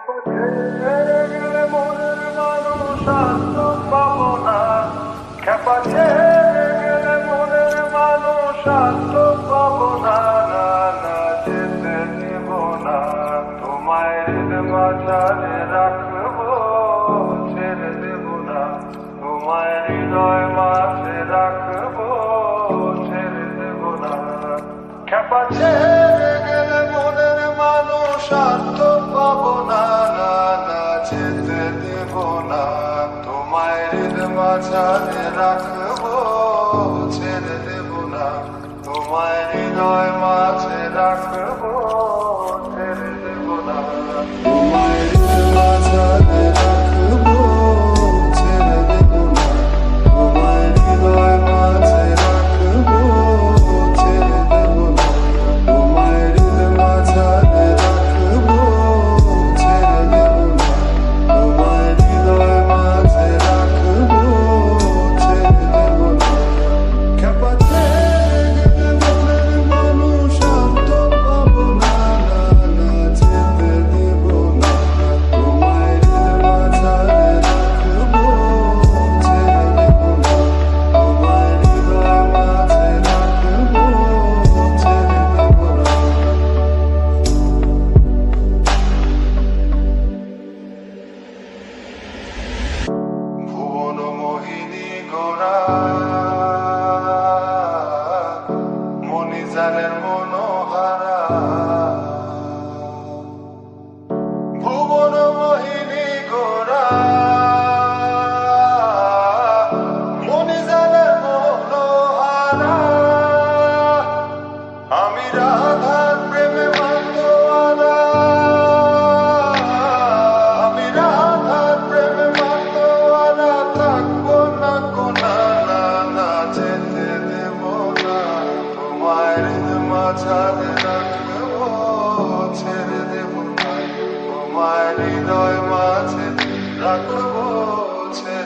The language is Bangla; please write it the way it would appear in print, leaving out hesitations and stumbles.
গেলে মনের মানুষ আর তো পাবো না, খেপা ছেড়ে গেলে মনের মানুষ আর তো পাবো না, না না যেতে দেব না, তোমায় মাঝারে রাখবো, ছেড়ে দেব না, তোমায় হৃদয় মাঝে রাখবো, ছেড়ে দেব না, খেপা ছেড়ে গেলে মনের মানুষ আর তো পাবো না, না না যেতে দেব না, তোমায় মাঝারে রাখবো, ছেড়ে দেব না, তোমায় হৃদয় মাঝে রাখবো, ছেড়ে দেব না, তোমায় মাঝারে রাখবো, ছেড়ে দেব না, তোমায় হৃদয় মাঝে রাখবো, ছেড়ে দেব না, তোমায় হৃদয় মাঝারে রাখবো, ছেড়ে দেব না, তোমায় হৃদয় মাঝে রাখবো, ছেড়ে দেব না, খেপা ছেড়ে গেলে মনের মানুষ আর তো পাবো না, না না যেতে দেব না, তোমায় হৃদয় মাঝারে রাখবো, ছেড়ে দেব না, তোমায় হৃদয় মাঝে রাখবো, ছেড়ে দেব না। ভুবন মোহিনী গোরা মণিজানের মনোহারা, ভুবন মোহিনী গোরা মণিজানের মনোহারা, আমি রাধার প্রেমে মাতোয়ারা, আমি রাধার প্রেমে মাতোয়ারা, থাকবো না কোনা, না না যেতে দেব না, তোমায় মাঝারে রাখবো, ছেড়ে দেব না, তোমায় হৃদয় মাঝে রাখবো, ছেড়ে